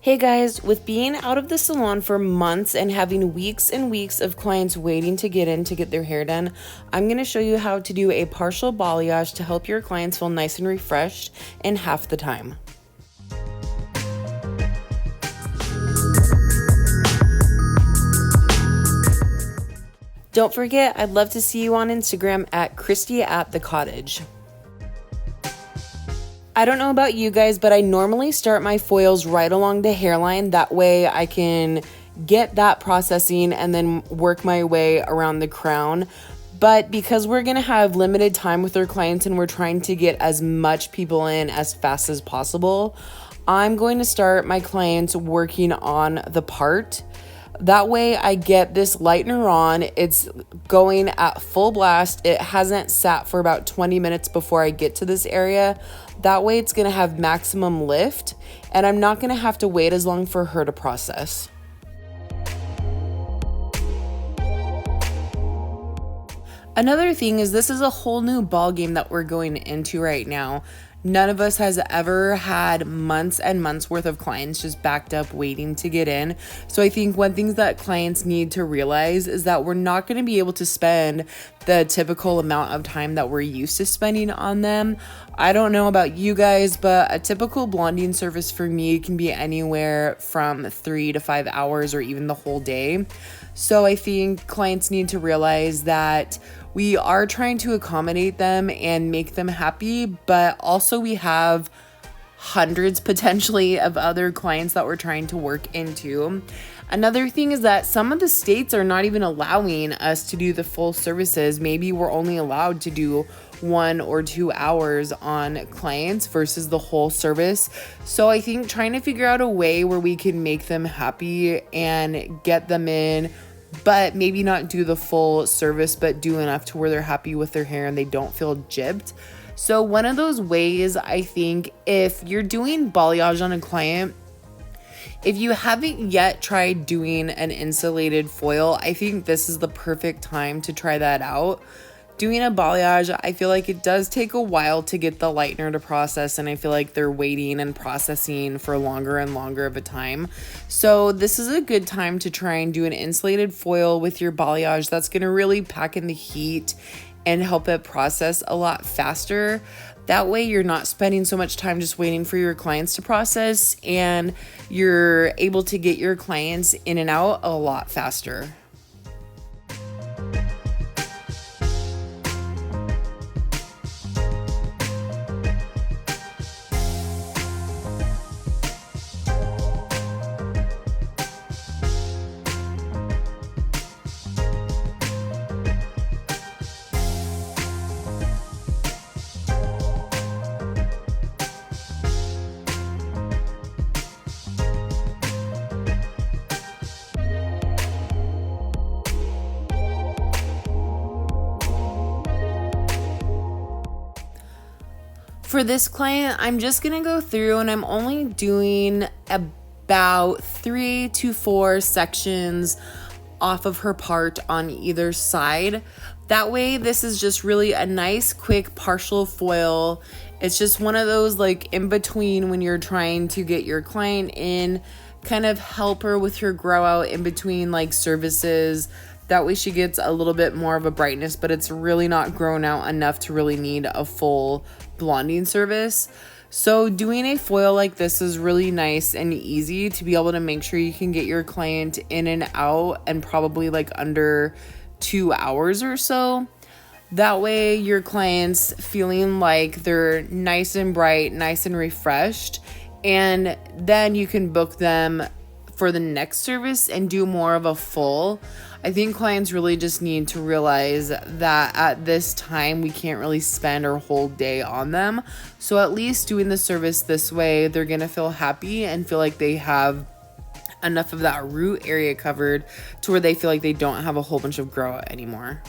Hey guys, with being out of the salon for months and having weeks and weeks of clients waiting to get in to get their hair done, I'm going to show you how to do a partial balayage to help your clients feel nice and refreshed in half the time. Don't forget, I'd love to see you on Instagram at Christy@thecottage. I don't know about you guys, but I normally start my foils right along the hairline. That way I can get that processing and then work my way around the crown. But because we're going to have limited time with our clients and we're trying to get as much people in as fast as possible, I'm going to start my clients working on the part. That way I get this lightener on, it's going at full blast. It hasn't sat for about 20 minutes before I get to this area. That way it's gonna have maximum lift and I'm not gonna have to wait as long for her to process. Another thing is this is a whole new ball game that we're going into right now. None of us has ever had months and months worth of clients just backed up waiting to get in. So I think one thing that clients need to realize is that we're not going to be able to spend the typical amount of time that we're used to spending on them. I don't know about you guys, but a typical blonding service for me can be anywhere from 3 to 5 hours or even the whole day. So I think clients need to realize that we are trying to accommodate them and make them happy, but also we have hundreds potentially of other clients that we're trying to work into. Another thing is that some of the states are not even allowing us to do the full services. Maybe we're only allowed to do 1 or 2 hours on clients versus the whole service. So I think trying to figure out a way where we can make them happy and get them in, but maybe not do the full service, but do enough to where they're happy with their hair and they don't feel gypped. So one of those ways, I think, if you're doing balayage on a client, if you haven't yet tried doing an insulated foil, I think this is the perfect time to try that out. Doing a balayage, I feel like it does take a while to get the lightener to process, and I feel like they're waiting and processing for longer and longer of a time. So this is a good time to try and do an insulated foil with your balayage. That's going to really pack in the heat and help it process a lot faster. That way you're not spending so much time just waiting for your clients to process, and you're able to get your clients in and out a lot faster. For this client, I'm just going to go through and I'm only doing about 3 to 4 sections off of her part on either side. That way, this is just really a nice, quick partial foil. It's just one of those like in between when you're trying to get your client in, kind of help her with her grow out in between like services. That way she gets a little bit more of a brightness, but it's really not grown out enough to really need a full blonding service. So doing a foil like this is really nice and easy to be able to make sure you can get your client in and out and probably like under 2 hours or so. That way your client's feeling like they're nice and bright, nice and refreshed, and then you can book them for the next service and do more of a full. I think clients really just need to realize that at this time we can't really spend our whole day on them. So at least doing the service this way, they're gonna feel happy and feel like they have enough of that root area covered to where they feel like they don't have a whole bunch of grow out anymore.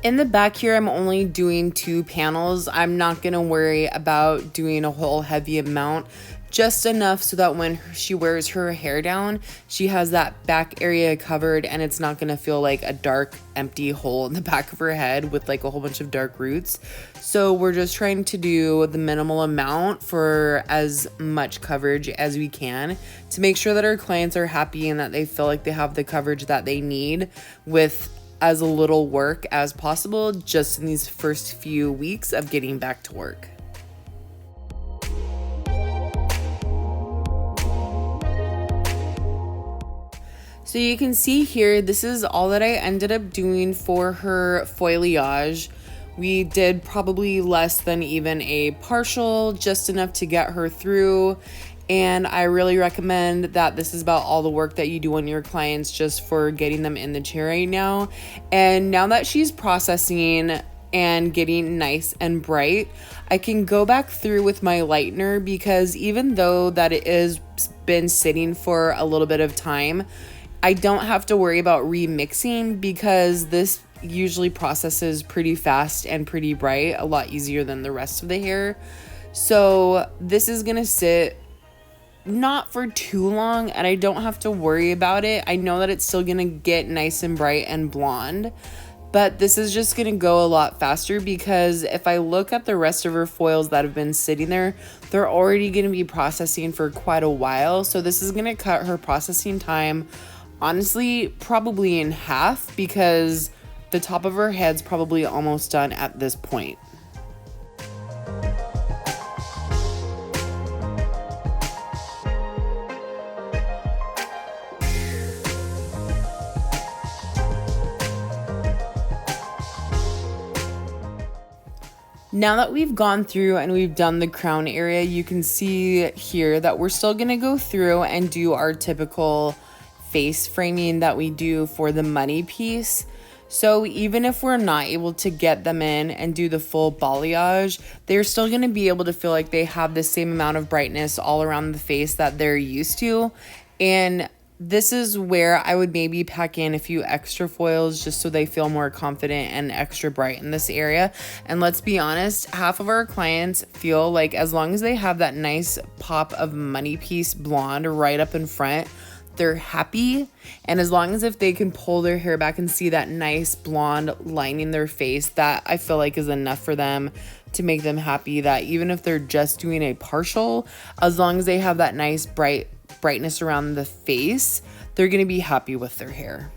In the back here, I'm only doing 2 panels. I'm not gonna worry about doing a whole heavy amount, just enough so that when she wears her hair down, she has that back area covered and it's not gonna feel like a dark, empty hole in the back of her head with like a whole bunch of dark roots. So we're just trying to do the minimal amount for as much coverage as we can to make sure that our clients are happy and that they feel like they have the coverage that they need with as a little work as possible just in these first few weeks of getting back to work. So you can see here, this is all that I ended up doing for her foilayage. We did probably less than even a partial, just enough to get her through. And I really recommend that this is about all the work that you do on your clients just for getting them in the chair right now. And now that she's processing and getting nice and bright, I can go back through with my lightener, because even though that it is been sitting for a little bit of time, I don't have to worry about remixing because this usually processes pretty fast and pretty bright, a lot easier than the rest of the hair. So this is gonna sit not for too long and I don't have to worry about it. I know that it's still gonna get nice and bright and blonde, but this is just gonna go a lot faster because if I look at the rest of her foils that have been sitting there, they're already gonna be processing for quite a while. So this is gonna cut her processing time, honestly, probably in half, because the top of her head's probably almost done at this point. Now that we've gone through and we've done the crown area, you can see here that we're still gonna go through and do our typical face framing that we do for the money piece. So even if we're not able to get them in and do the full balayage, they're still going to be able to feel like they have the same amount of brightness all around the face that they're used to. And this is where I would maybe pack in a few extra foils just so they feel more confident and extra bright in this area. And let's be honest, half of our clients feel like as long as they have that nice pop of money piece blonde right up in front, they're happy. And as long as if they can pull their hair back and see that nice blonde lining their face, that I feel like is enough for them to make them happy. That even if they're just doing a partial, as long as they have that nice brightness around the face, they're gonna be happy with their hair.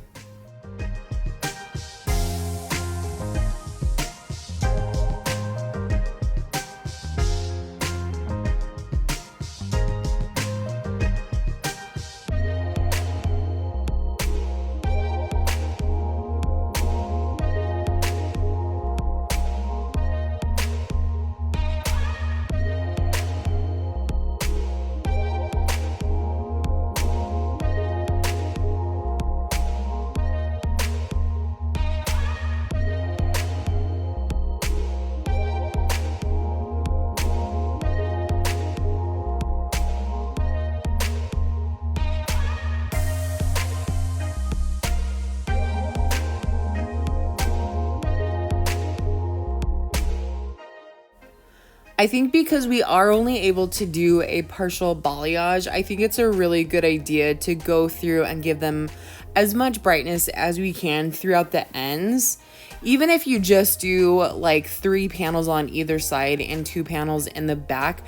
I think because we are only able to do a partial balayage, I think it's a really good idea to go through and give them as much brightness as we can throughout the ends. Even if you just do like 3 panels on either side and 2 panels in the back,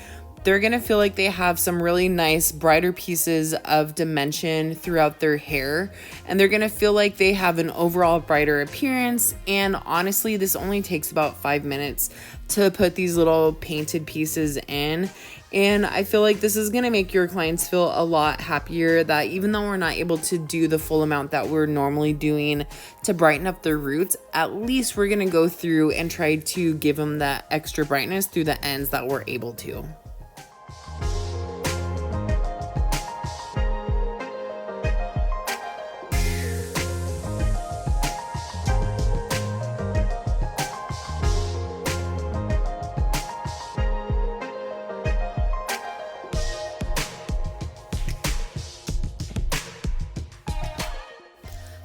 they're gonna feel like they have some really nice brighter pieces of dimension throughout their hair, and they're gonna feel like they have an overall brighter appearance. And honestly, this only takes about 5 minutes to put these little painted pieces in, and I feel like this is gonna make your clients feel a lot happier that even though we're not able to do the full amount that we're normally doing to brighten up their roots, at least we're gonna go through and try to give them that extra brightness through the ends that we're able to.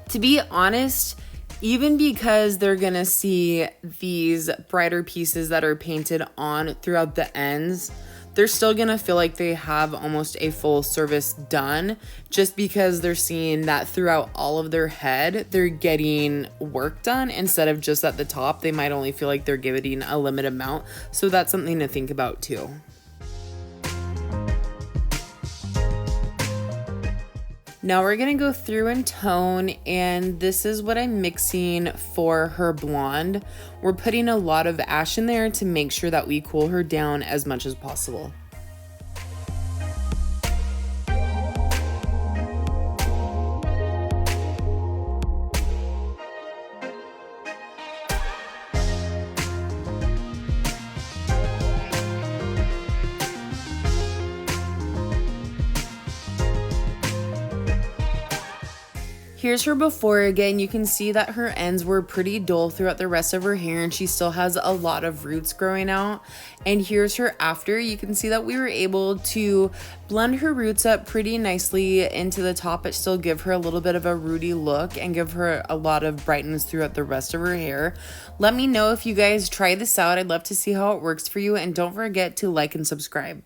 To be honest, Even because they're gonna see these brighter pieces that are painted on throughout the ends, they're still gonna feel like they have almost a full service done, just because they're seeing that throughout all of their head, they're getting work done instead of just at the top. They might only feel like they're getting a limited amount. So that's something to think about too. Now we're gonna go through and tone, and this is what I'm mixing for her blonde. We're putting a lot of ash in there to make sure that we cool her down as much as possible. Here's her before. Again, you can see that her ends were pretty dull throughout the rest of her hair, and she still has a lot of roots growing out. And here's her after. You can see that we were able to blend her roots up pretty nicely into the top, but still give her a little bit of a rooty look and give her a lot of brightness throughout the rest of her hair. Let me know if you guys try this out. I'd love to see how it works for you, and don't forget to like and subscribe.